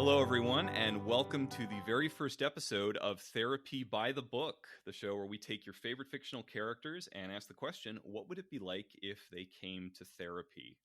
Hello, everyone, and welcome to the very first episode of Therapy by the Book, the show where we take your favorite fictional characters and ask the question, what would it be like if they came to therapy?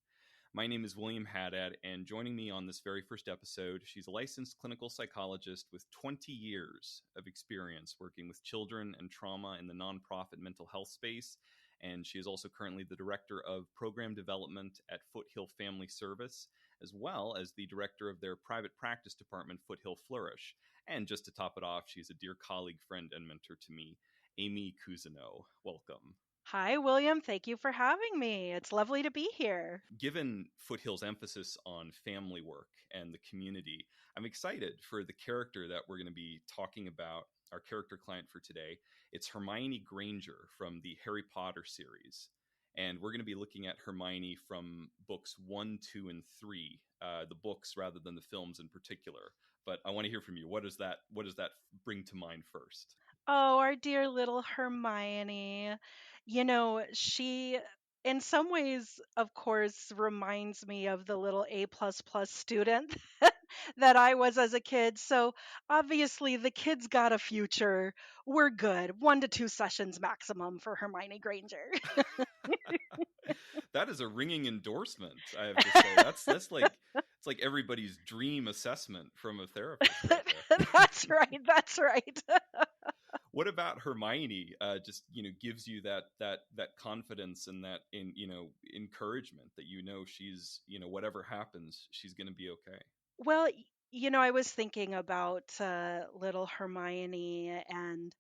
My name is William Haddad, and joining me on this very first episode, she's a licensed clinical psychologist with 20 years of experience working with children and trauma in the nonprofit mental health space. And she is also currently the director of program development at Foothill Family Service, as well as the director of their private practice department, Foothill Flourish. And just to top it off, she's a dear colleague, friend, and mentor to me, Amy Cousineau. Welcome. Hi, William. Thank you for having me. It's lovely to be here. Given Foothill's emphasis on family work and the community, I'm excited for the character that we're going to be talking about, our character client for today. It's Hermione Granger from the Harry Potter series. And we're going to be looking at Hermione from books 1, 2, and 3, the books rather than the films in particular. But I want to hear from you. What does that bring to mind first? Oh, our dear little Hermione. She, in some ways, of course, reminds me of the little A plus plus student that I was as a kid. So obviously, the kid's got a future. We're good. 1 to 2 sessions maximum for Hermione Granger. That is a ringing endorsement, I have to say. That's like it's like everybody's dream assessment from a therapist right there. That's right. That's right. What about Hermione? Just gives you that confidence and that encouragement that she's whatever happens, she's going to be okay. Well, I was thinking about little Hermione, and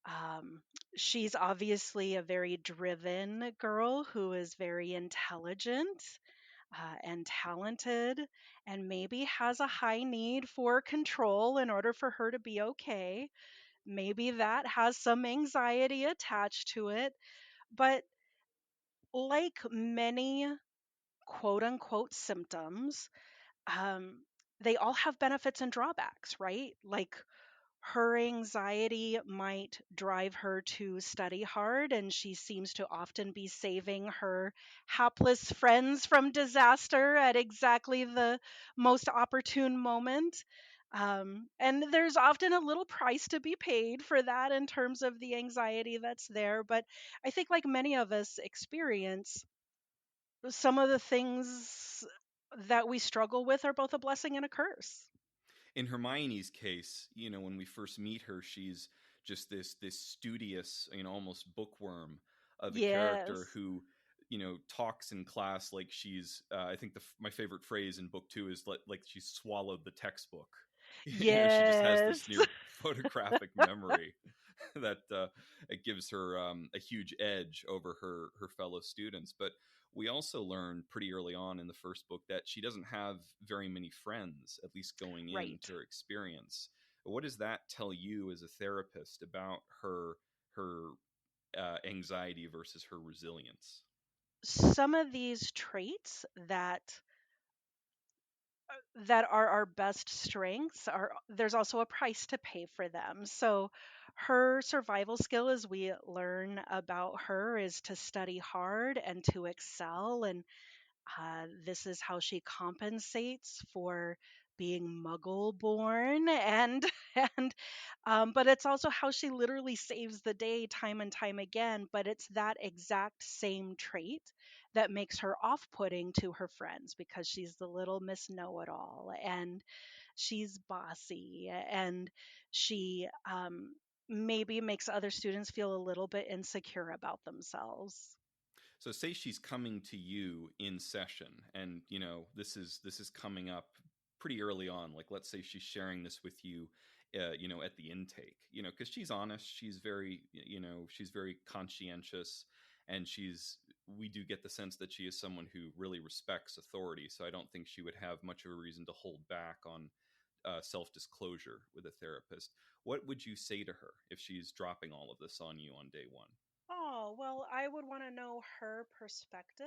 um, she's obviously a very driven girl who is very intelligent and talented, and maybe has a high need for control in order for her to be okay. Maybe that has some anxiety attached to it. But like many quote unquote symptoms, um, they all have benefits and drawbacks, right? Like her anxiety might drive her to study hard, and she seems to often be saving her hapless friends from disaster at exactly the most opportune moment. And there's often a little price to be paid for that in terms of the anxiety that's there. But I think, like many of us experience, some of the things that we struggle with are both a blessing and a curse. In Hermione's case, when we first meet her, she's just this studious, almost bookworm of a character Yes. who talks in class like she's I think my favorite phrase in book 2 is like she's swallowed the textbook. She just has Yes. this near photographic memory that it gives her a huge edge over her fellow students. But we also learn pretty early on in the first book that she doesn't have very many friends, at least going Right. into her experience. What does that tell you as a therapist about her anxiety versus her resilience? Some of these traits that are our best strengths are, there's also a price to pay for them. So her survival skill, as we learn about her, is to study hard and to excel. And this is how she compensates for being muggle born, and and but it's also how she literally saves the day time and time again. But it's that exact same trait that makes her off-putting to her friends, because she's the little Miss Know-it-all, and she's bossy, and she maybe makes other students feel a little bit insecure about themselves. So say she's coming to you in session and this is coming up pretty early on. Like let's say she's sharing this with you at the intake, because she's honest, she's very she's very conscientious, and we do get the sense that she is someone who really respects authority. So I don't think she would have much of a reason to hold back on self-disclosure with a therapist. What would you say to her if she's dropping all of this on you on day one? Oh, well, I would want to know her perspective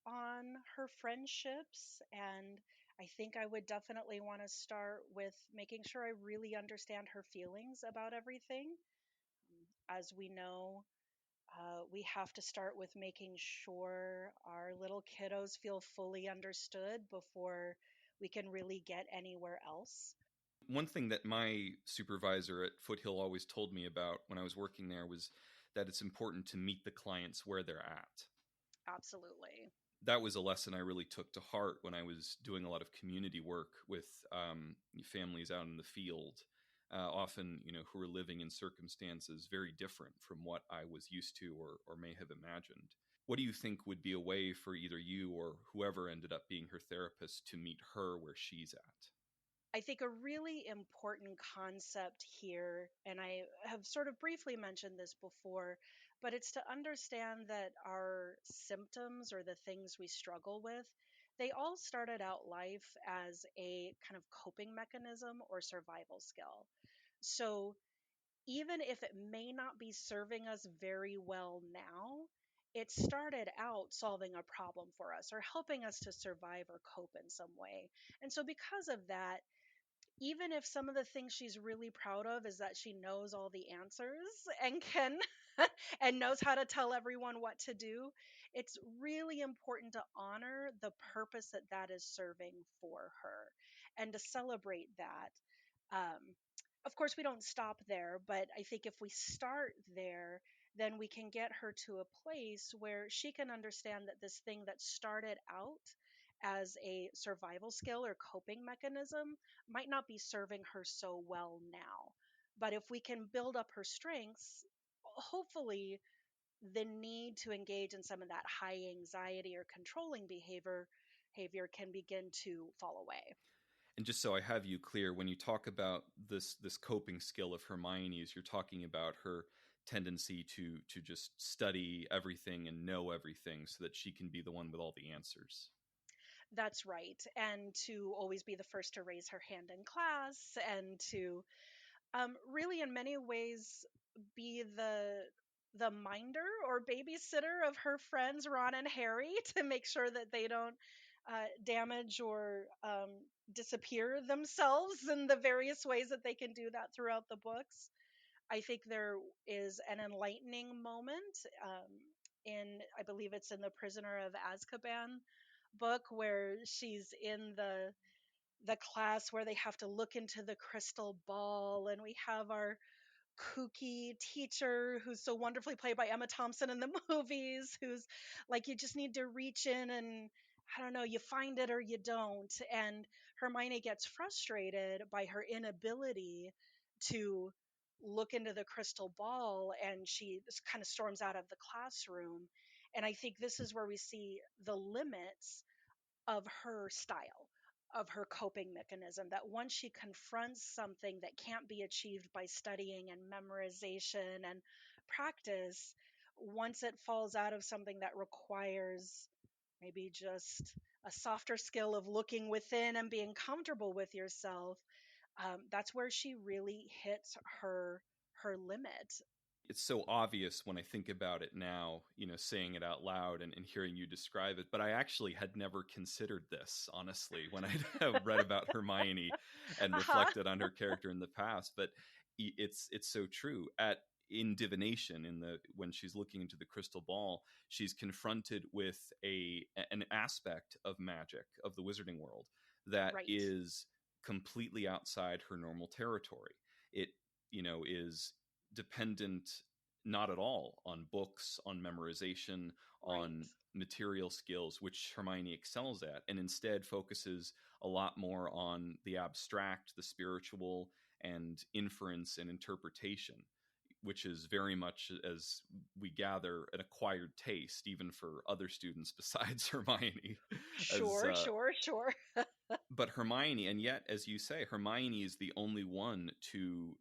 on her friendships. And I think I would definitely want to start with making sure I really understand her feelings about everything. As we know, we have to start with making sure our little kiddos feel fully understood before we can really get anywhere else. One thing that my supervisor at Foothill always told me about when I was working there was that it's important to meet the clients where they're at. Absolutely. That was a lesson I really took to heart when I was doing a lot of community work with families out in the field, often who were living in circumstances very different from what I was used to or may have imagined. What do you think would be a way for either you or whoever ended up being her therapist to meet her where she's at? I think a really important concept here, and I have sort of briefly mentioned this before, but it's to understand that our symptoms or the things we struggle with, they all started out life as a kind of coping mechanism or survival skill. So even if it may not be serving us very well now, it started out solving a problem for us or helping us to survive or cope in some way. And so, because of that, even if some of the things she's really proud of is that she knows all the answers and can and knows how to tell everyone what to do, it's really important to honor the purpose that that is serving for her and to celebrate that. um, of course, we don't stop there, but I think if we start there, then we can get her to a place where she can understand that this thing that started out as a survival skill or coping mechanism might not be serving her so well now. But if we can build up her strengths, hopefully the need to engage in some of that high anxiety or controlling behavior can begin to fall away. And just so I have you clear, when you talk about this coping skill of Hermione's, you're talking about her tendency to just study everything and know everything so that she can be the one with all the answers. That's right. And to always be the first to raise her hand in class and to really, in many ways, be the minder or babysitter of her friends Ron and Harry to make sure that they don't damage or disappear themselves in the various ways that they can do that throughout the books. I think there is an enlightening moment in, I believe it's in the Prisoner of Azkaban book, where she's in the class where they have to look into the crystal ball, and we have our kooky teacher who's so wonderfully played by Emma Thompson in the movies, who's like, you just need to reach in and I don't know, you find it or you don't. And Hermione gets frustrated by her inability to look into the crystal ball, and she just kind of storms out of the classroom. And I think this is where we see the limits of her style, of her coping mechanism, that once she confronts something that can't be achieved by studying and memorization and practice, once it falls out of something that requires maybe just a softer skill of looking within and being comfortable with yourself, that's where she really hits her limit. It's so obvious when I think about it now, saying it out loud and hearing you describe it. But I actually had never considered this, honestly, when I read about Hermione and Uh-huh. reflected on her character in the past. But it's so true. In divination, in the when she's looking into the crystal ball, she's confronted with an aspect of magic of the wizarding world that Right. is completely outside her normal territory. It is dependent not at all on books, on memorization, Right. on material skills, which Hermione excels at, and instead focuses a lot more on the abstract, the spiritual, and inference and interpretation, which is very much, as we gather, an acquired taste, even for other students besides Hermione. As Sure, sure, sure. But Hermione, and yet, as you say, Hermione is the only one to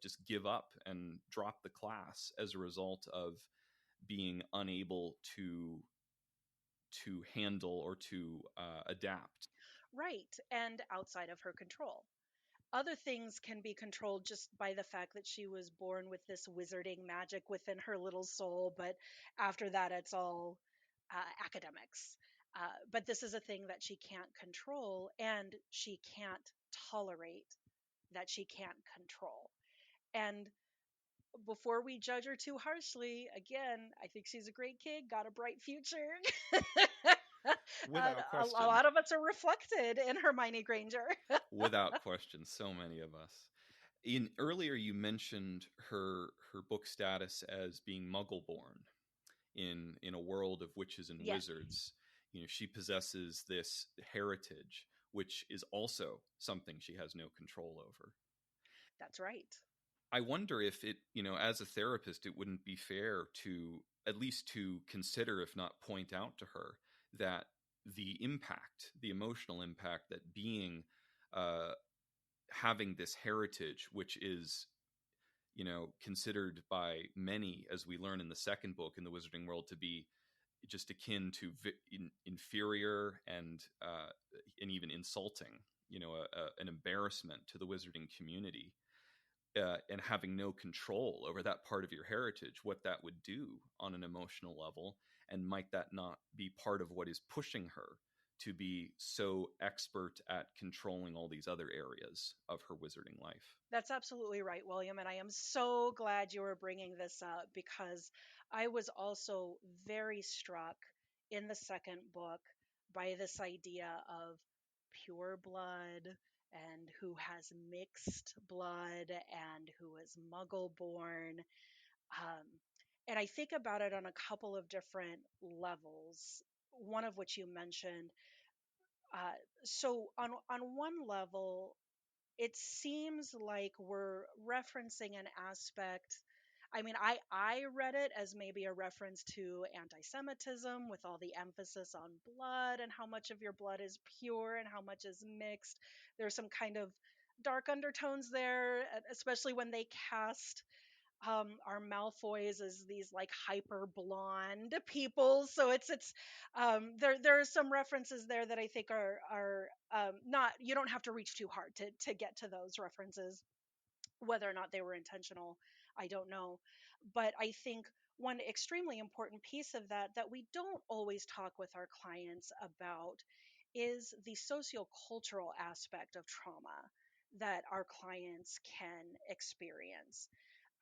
just give up and drop the class as a result of being unable to handle or to adapt. Right. And outside of her control. Other things can be controlled just by the fact that she was born with this wizarding magic within her little soul, but after that, it's all academics. But this is a thing that she can't control, and she can't tolerate that she can't control. And before we judge her too harshly, again, I think she's a great kid, got a bright future. Without A question. lot of us are reflected in Hermione Granger. Without question, so many of us. In earlier, you mentioned her book status as being Muggle-born in a world of witches and Yes, wizards. She possesses this heritage, which is also something she has no control over. that's right. I wonder if it, as a therapist, it wouldn't be fair to at least to consider, if not point out to her, that the emotional impact that being, uh, having this heritage, which is, considered by many, as we learn in the second book in the Wizarding World, to be just akin to inferior and even insulting, an embarrassment to the wizarding community, and having no control over that part of your heritage, what that would do on an emotional level, and might that not be part of what is pushing her to be so expert at controlling all these other areas of her wizarding life? That's absolutely right, William. And I am so glad you were bringing this up because I was also very struck in the second book by this idea of pure blood and who has mixed blood and who is muggle born. Um, and I think about it on a couple of different levels, one of which you mentioned. Uh, so, on one level, it seems like we're referencing an aspect. I mean, I read it as maybe a reference to anti-Semitism with all the emphasis on blood and how much of your blood is pure and how much is mixed. There's some kind of dark undertones there, especially when they cast our Malfoys as these like hyper blonde people. So it's there are some references there that I think are not, you don't have to reach too hard to get to those references. Whether or not they were intentional, I don't know. But I think one extremely important piece of that we don't always talk with our clients about is the sociocultural aspect of trauma that our clients can experience.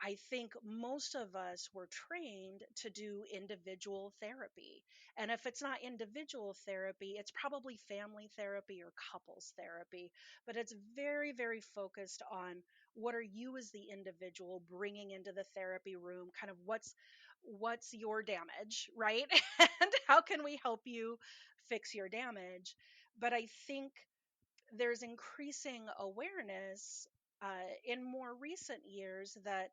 I think most of us were trained to do individual therapy. And if it's not individual therapy, it's probably family therapy or couples therapy. But it's very, very focused on what are you as the individual bringing into the therapy room, kind of what's your damage, right? And how can we help you fix your damage? But I think there's increasing awareness in more recent years that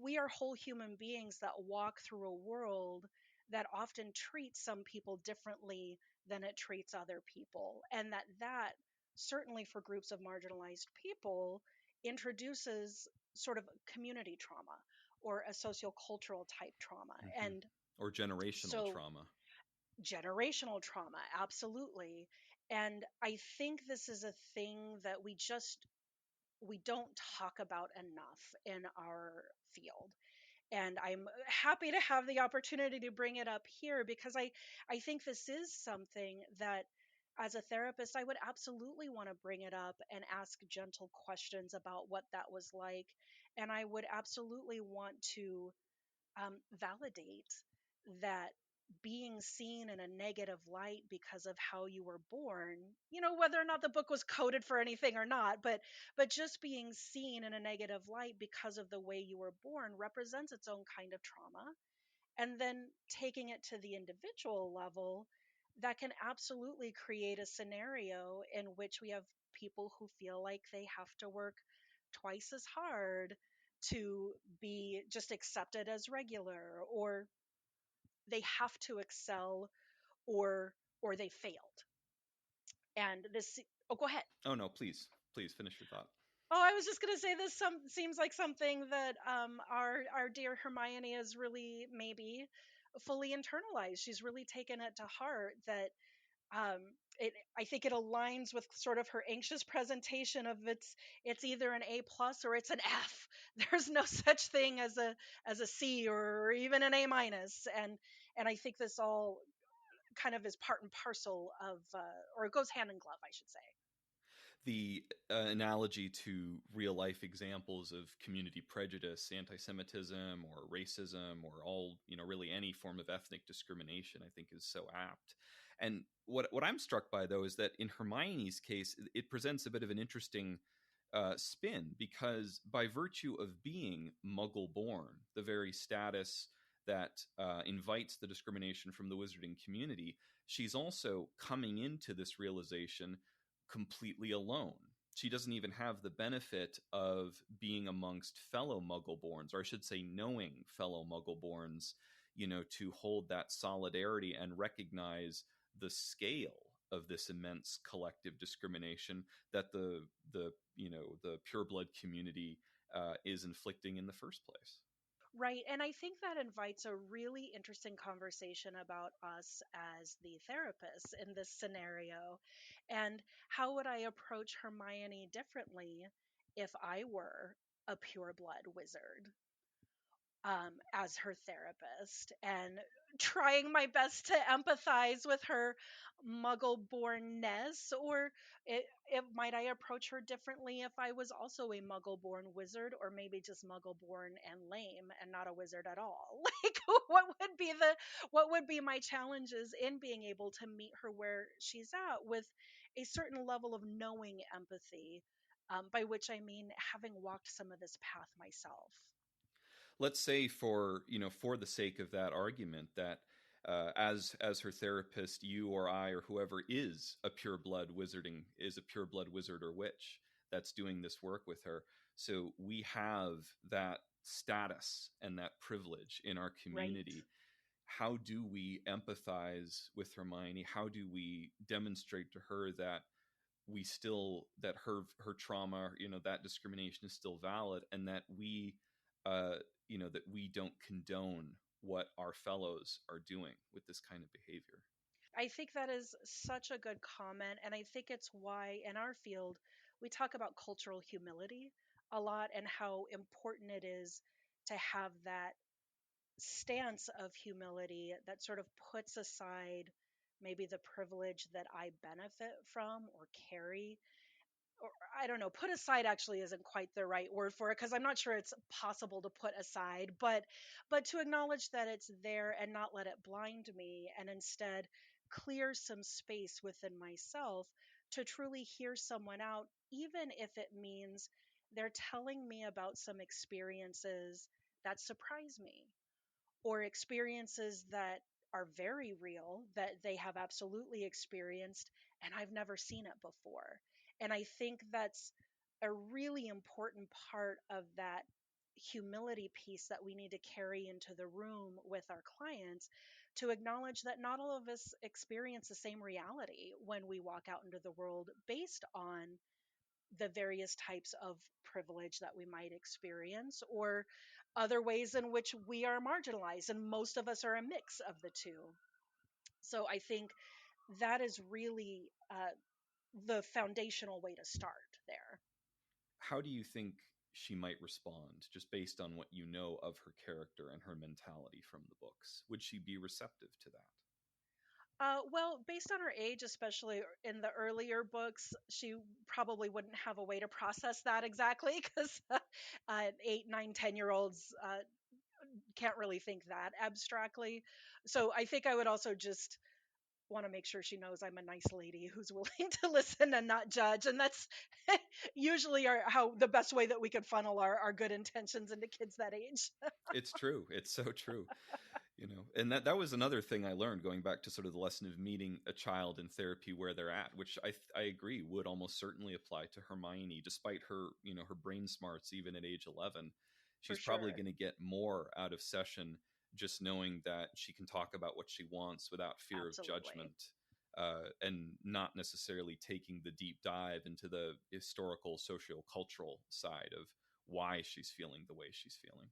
we are whole human beings that walk through a world that often treats some people differently than it treats other people, and that certainly for groups of marginalized people introduces sort of community trauma or a sociocultural type trauma. Hmm. And Or generational so trauma. generational trauma, absolutely. And I think this is a thing that we don't talk about enough in our field, and I'm happy to have the opportunity to bring it up here because I think this is something that as a therapist I would absolutely want to bring it up and ask gentle questions about what that was like, and I would absolutely want to validate that being seen in a negative light because of how you were born, whether or not the book was coded for anything or not, but just being seen in a negative light because of the way you were born represents its own kind of trauma. And then taking it to the individual level, that can absolutely create a scenario in which we have people who feel like they have to work twice as hard to be just accepted as regular, or they have to excel, or they failed. And this, oh, go ahead. Oh no, please finish your thought. Oh, I was just going to say this seems like something that our dear Hermione is really maybe fully internalized. She's really taken it to heart that um, I think it aligns with sort of her anxious presentation of it's either an A plus or it's an F. There's no such thing as a C or even an A minus, and I think this all kind of is part and parcel of, or it goes hand in glove, I should say. The analogy to real life examples of community prejudice, anti-Semitism, or racism, or all, really any form of ethnic discrimination, I think is so apt. And what I'm struck by, though, is that in Hermione's case, it presents a bit of an interesting spin, because by virtue of being Muggle born, the very status that invites the discrimination from the wizarding community, she's also coming into this realization completely alone. She doesn't even have the benefit of being amongst fellow Muggle-borns, or I should say, knowing fellow Muggle-borns, to hold that solidarity and recognize the scale of this immense collective discrimination that the pureblood community is inflicting in the first place. Right. And I think that invites a really interesting conversation about us as the therapists in this scenario. And how would I approach Hermione differently if I were a pureblood wizard? As her therapist, and trying my best to empathize with her muggle bornness, or might I approach her differently if I was also a muggle born wizard, or maybe just muggle born and lame and not a wizard at all? Like, what would be my challenges in being able to meet her where she's at, with a certain level of knowing empathy, by which I mean having walked some of this path myself. Let's say, for the sake of that argument, that as her therapist, you or I or whoever is a pureblood wizard or witch that's doing this work with her. So we have that status and that privilege in our Right. community. How do we empathize with Hermione? How do we demonstrate to her that that her trauma, that discrimination is still valid, and that uh that we don't condone what our fellows are doing with this kind of behavior? I think that is such a good comment. And I think it's why in our field, we talk about cultural humility a lot, and how important it is to have that stance of humility that sort of puts aside maybe the privilege that I benefit from or carry, or I don't know, put aside actually isn't quite the right word for it, because I'm not sure it's possible to put aside, but to acknowledge that it's there and not let it blind me, and instead clear some space within myself to truly hear someone out, even if it means they're telling me about some experiences that surprise me, or experiences that are very real, that they have absolutely experienced and I've never seen it before. And I think that's a really important part of that humility piece that we need to carry into the room with our clients, to acknowledge that not all of us experience the same reality when we walk out into the world, based on the various types of privilege that we might experience, or other ways in which we are marginalized. And most of us are a mix of the two. So I think that is really the foundational way to start there. How do you think she might respond, just based on what you know of her character and her mentality from the books? Would she be receptive to that? Well, based on her age, especially in the earlier books, she probably wouldn't have a way to process that exactly, because 8, 9, 10 year olds can't really think that abstractly. So I think I would also just want to make sure she knows I'm a nice lady who's willing to listen and not judge. And that's usually how the best way that we could funnel our good intentions into kids that age. It's true. It's so true. And that was another thing I learned, going back to sort of the lesson of meeting a child in therapy where they're at, which I agree would almost certainly apply to Hermione, despite her, her brain smarts, even at age 11. For She's probably sure. going to get more out of session just knowing that she can talk about what she wants without fear of Absolutely. judgment, and not necessarily taking the deep dive into the historical, socio-cultural side of why she's feeling the way she's feeling.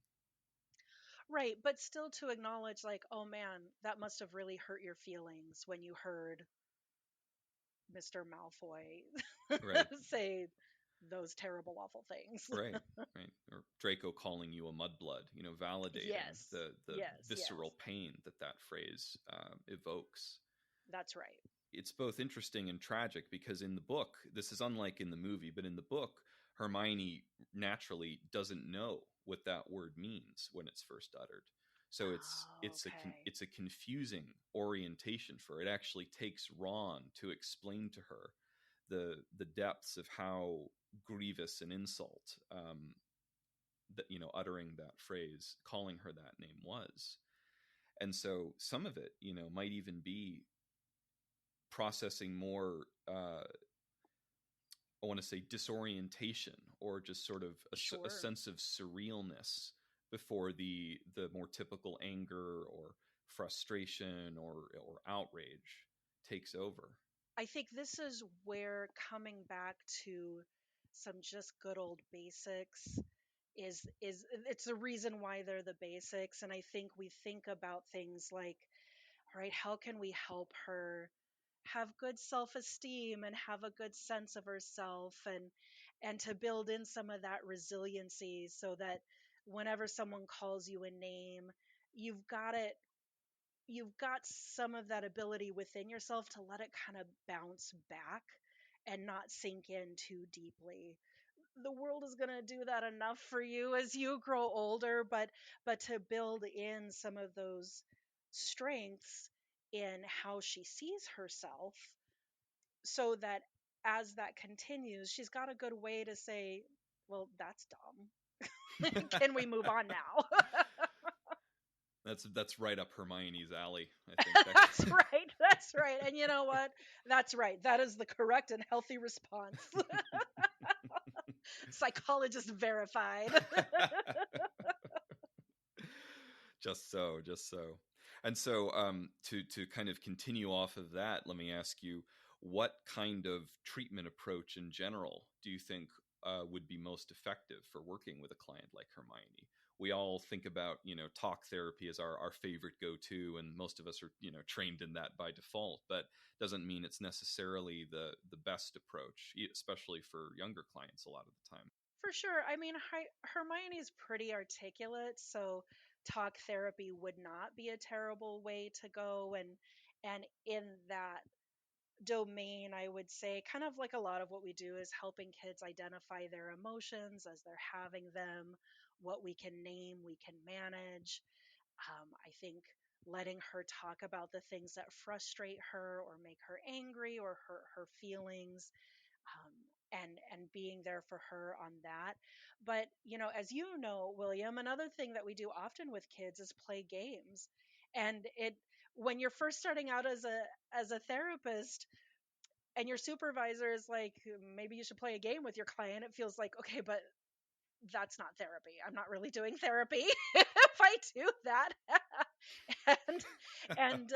Right. But still to acknowledge, like, oh man, that must have really hurt your feelings when you heard Mr. Malfoy Right. say those terrible, awful things. Right, right. Or Draco calling you a mudblood, validating Yes. the Yes. visceral Yes. pain that phrase evokes. That's right. It's both interesting and tragic, because in the book, this is unlike in the movie, but in the book, Hermione naturally doesn't know what that word means when it's first uttered. So Oh, okay. it's a confusing orientation for her. It actually takes Ron to explain to her the depths of how grievous an insult that, you know, uttering that phrase, calling her that name was. And so some of it, you know, might even be processing more I want to say disorientation, or just sort of a Sure. sense of surrealness before the more typical anger or frustration or outrage takes over. I think this is where coming back to some just good old basics is it's the reason why they're the basics. And I think we think about things like, all right, how can we help her have good self-esteem and have a good sense of herself, and to build in some of that resiliency so that whenever someone calls you a name, you've got it, you've got some of that ability within yourself to let it kind of bounce back and not sink in too deeply. The world is going to do that enough for you as you grow older, but to build in some of those strengths in how she sees herself, so that as that continues, she's got a good way to say, well, that's dumb. Can we move on now? That's right up Hermione's alley. I think that. That's right. That's right. And you know what? That's right. That is the correct and healthy response. Psychologist verified. Just so. And so, to kind of continue off of that, let me ask you, what kind of treatment approach in general do you think would be most effective for working with a client like Hermione? We all think about, you know, talk therapy as our favorite go-to, and most of us are, you know, trained in that by default, but doesn't mean it's necessarily the best approach, especially for younger clients a lot of the time. For sure. I mean, Hermione's pretty articulate, so talk therapy would not be a terrible way to go. And in that domain, I would say kind of like a lot of what we do is helping kids identify their emotions as they're having them, what we can name, we can manage. I think letting her talk about the things that frustrate her or make her angry or hurt her feelings, um, and being there for her on that. But you know, as you know, William, another thing that we do often with kids is play games. And it, when you're first starting out as a therapist, and your supervisor is like, maybe you should play a game with your client, it feels like, okay, but that's not therapy. I'm not really doing therapy if I do that. and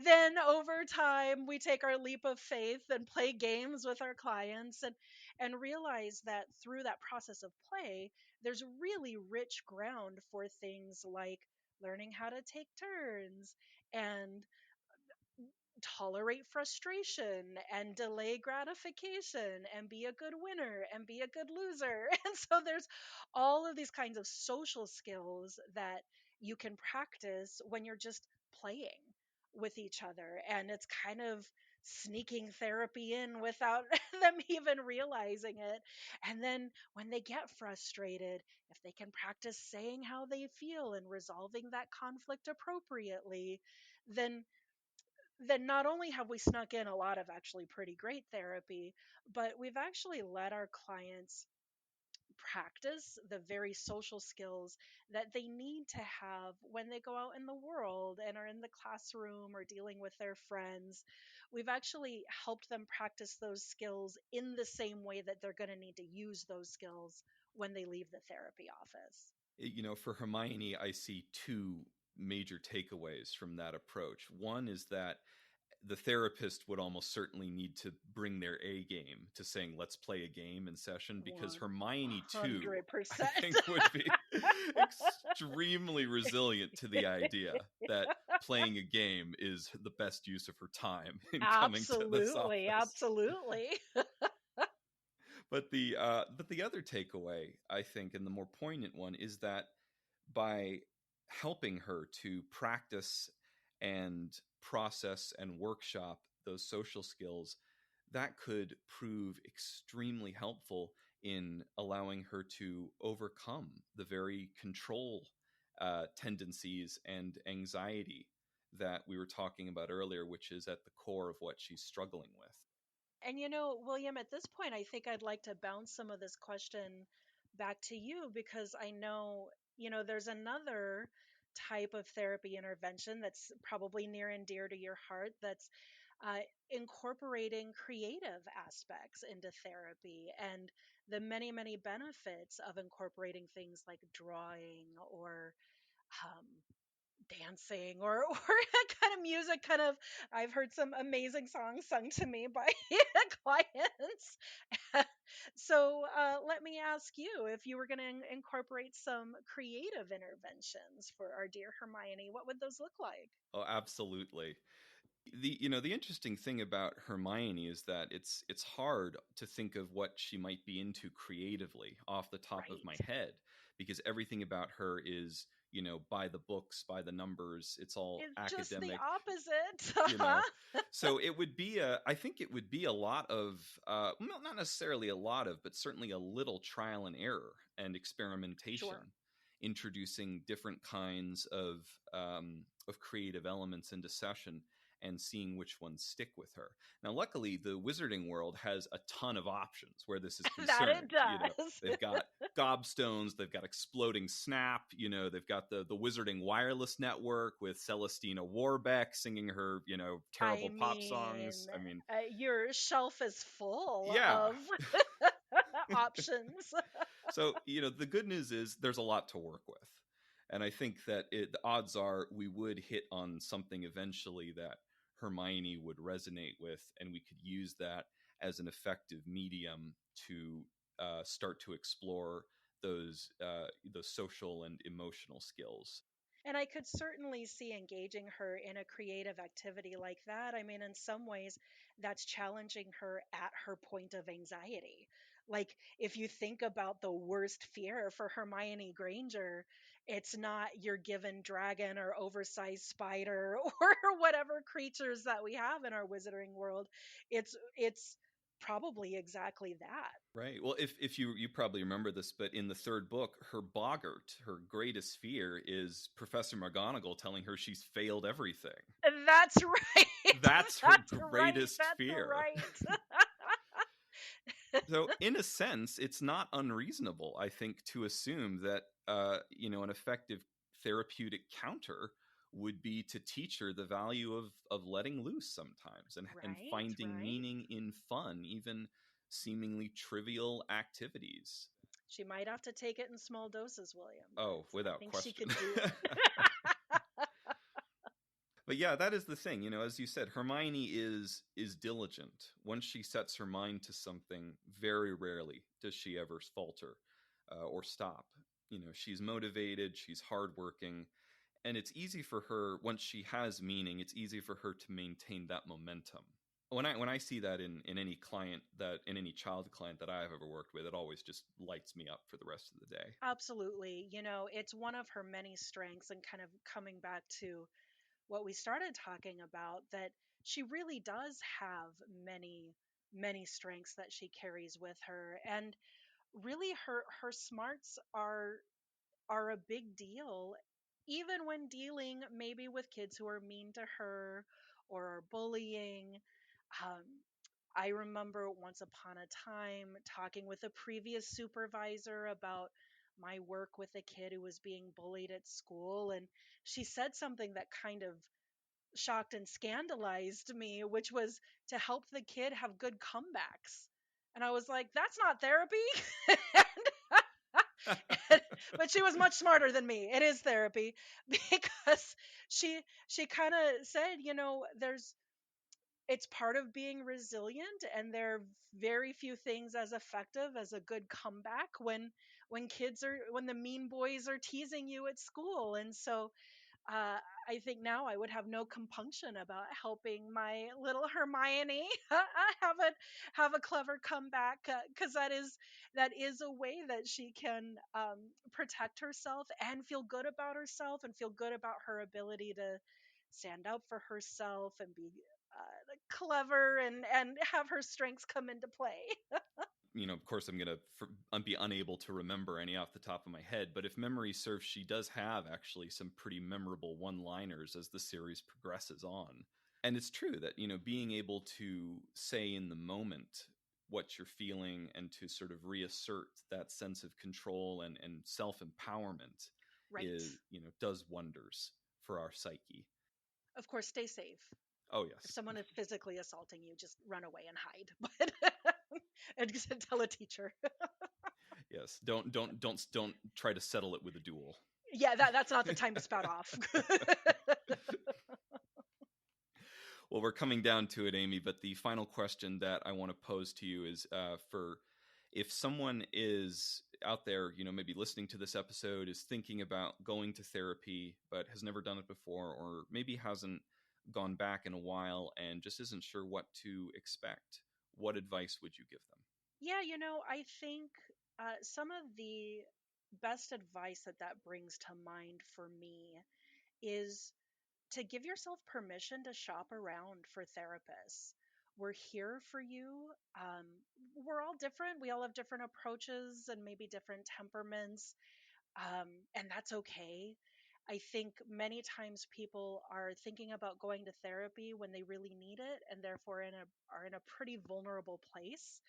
then over time we take our leap of faith and play games with our clients, and realize that through that process of play, there's really rich ground for things like learning how to take turns, and tolerate frustration and delay gratification and be a good winner and be a good loser. And so there's all of these kinds of social skills that you can practice when you're just playing with each other. And it's kind of sneaking therapy in without them even realizing it. And then when they get frustrated, if they can practice saying how they feel and resolving that conflict appropriately, then not only have we snuck in a lot of actually pretty great therapy, but we've actually let our clients practice the very social skills that they need to have when they go out in the world and are in the classroom or dealing with their friends. We've actually helped them practice those skills in the same way that they're going to need to use those skills when they leave the therapy office. You know, for Hermione, I see two major takeaways from that approach. One is that the therapist would almost certainly need to bring their A game to saying, let's play a game in session, because Hermione, too, I 100%. think would be extremely resilient to the idea that playing a game is the best use of her time in coming to this Absolutely, office. absolutely. But the other takeaway, I think, and the more poignant one, is that by helping her to practice and process and workshop those social skills, that could prove extremely helpful in allowing her to overcome the very control tendencies and anxiety that we were talking about earlier, which is at the core of what she's struggling with. And William, at this point, I think I'd like to bounce some of this question back to you because I know, there's another type of therapy intervention that's probably near and dear to your heart that's uh, incorporating creative aspects into therapy and the many, many benefits of incorporating things like drawing or um, dancing or kind of music. Kind of, I've heard some amazing songs sung to me by clients. So let me ask you, if you were going to incorporate some creative interventions for our dear Hermione, what would those look like? Oh, absolutely. The interesting thing about Hermione is that it's hard to think of what she might be into creatively off the top of my Right. head, because everything about her is, by the books, by the numbers. It's all It's just the academic, opposite. you know. So it would be I think it would be a lot of well, not necessarily a lot of, but certainly a little trial and error and experimentation, Sure. introducing different kinds of creative elements into session and seeing which ones stick with her. Now, luckily, the wizarding world has a ton of options where this is That it concerned. does. They've got gobstones, they've got exploding snap, they've got the wizarding wireless network with Celestina Warbeck singing her, I terrible pop mean, songs. I mean, your shelf is full yeah. of options. So, the good news is there's a lot to work with. And I think that the odds are we would hit on something eventually that Hermione would resonate with, and we could use that as an effective medium to start to explore those social and emotional skills. And I could certainly see engaging her in a creative activity like that. I mean, in some ways, that's challenging her at her point of anxiety. Like, if you think about the worst fear for Hermione Granger, it's not your given dragon or oversized spider or whatever creatures that we have in our wizarding world. It's probably exactly that. Right. Well, if you probably remember this, but in the third book, her boggart, her greatest fear is Professor McGonagall telling her she's failed everything. That's right. That's her That's right. greatest That's fear. right. So, in a sense, it's not unreasonable, I think, to assume that an effective therapeutic counter would be to teach her the value of letting loose sometimes, and Right, finding right. meaning in fun, even seemingly trivial activities. She might have to take it in small doses, William, but Oh, I without think she question. could do it. But yeah, that is the thing. As you said, Hermione is diligent. Once she sets her mind to something, very rarely does she ever falter or stop. She's motivated, she's hardworking, and it's easy for her, once she has meaning, it's easy for her to maintain that momentum. When I see that in any client, that in any child client that I've ever worked with, it always just lights me up for the rest of the day. Absolutely. It's one of her many strengths, and kind of coming back to what we started talking about, that she really does have many, many strengths that she carries with her. And really her smarts are a big deal, even when dealing maybe with kids who are mean to her or are bullying. Um, I remember once upon a time talking with a previous supervisor about my work with a kid who was being bullied at school, and she said something that kind of shocked and scandalized me, which was to help the kid have good comebacks. And I was like, that's not therapy. But she was much smarter than me. It is therapy because she kind of said, there's it's part of being resilient, and there are very few things as effective as a good comeback when the mean boys are teasing you at school. And so uh, I think now I would have no compunction about helping my little Hermione have a clever comeback, because that is a way that she can protect herself and feel good about herself and feel good about her ability to stand up for herself and be clever and have her strengths come into play. of course, I'm going to be unable to remember any off the top of my head, but if memory serves, she does have actually some pretty memorable one-liners as the series progresses on. And it's true that, being able to say in the moment what you're feeling and to sort of reassert that sense of control and self-empowerment Right. does wonders for our psyche. Of course, stay safe. Oh, If yes. someone is physically assaulting you, just run away and hide. But and just tell a teacher. Yes. Don't try to settle it with a duel. Yeah, that's not the time to spout off. Well, we're coming down to it, Amy, but the final question that I want to pose to you is for if someone is out there, maybe listening to this episode, is thinking about going to therapy, but has never done it before, or maybe hasn't gone back in a while and just isn't sure what to expect, what advice would you give them? Yeah, I think some of the best advice that brings to mind for me is to give yourself permission to shop around for therapists. We're here for you. We're all different. We all have different approaches and maybe different temperaments, and that's okay. I think many times people are thinking about going to therapy when they really need it, and therefore are in a pretty vulnerable place.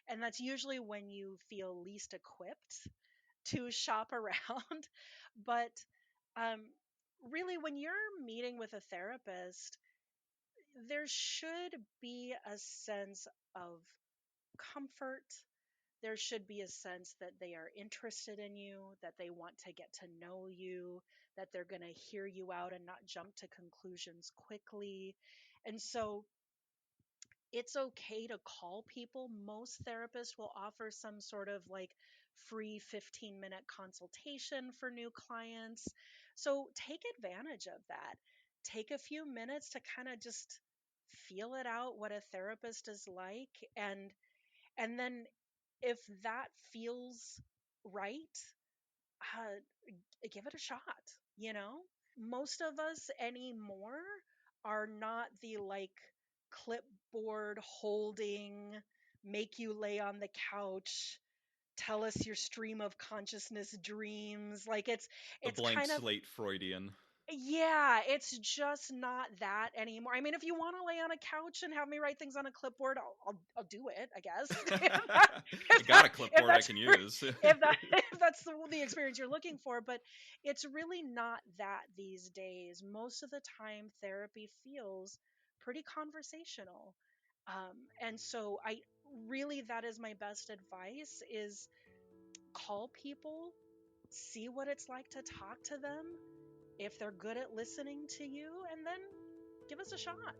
And that's usually when you feel least equipped to shop around. But um, really, when you're meeting with a therapist, there should be a sense of comfort. There should be a sense that they are interested in you, that they want to get to know you, that they're going to hear you out and not jump to conclusions quickly. And so it's okay to call people. Most therapists will offer some sort of like free 15-minute consultation for new clients. So take advantage of that. Take a few minutes to kind of just feel it out what a therapist is like, and then if that feels right, give it a shot, you know? Most of us anymore are not the like clipboard holding, make you lay on the couch, tell us your stream of consciousness dreams. Like The it's blank kind of, slate Freudian. yeah, it's just not that anymore. I mean, if you want to lay on a couch and have me write things on a clipboard, I'll do it, I guess. I got a clipboard I can use. If that's the experience you're looking for, but it's really not that these days. Most of the time, therapy feels pretty conversational, and so I really, that is my best advice: is call people, see what it's like to talk to them, if they're good at listening to you, and then give us a shot.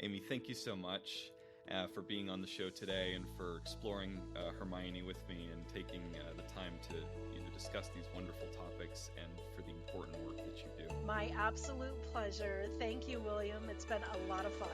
Amy, thank you so much for being on the show today and for exploring Hermione with me and taking the time to discuss these wonderful topics and for the important work that you do. My absolute pleasure. Thank you, William. It's been a lot of fun.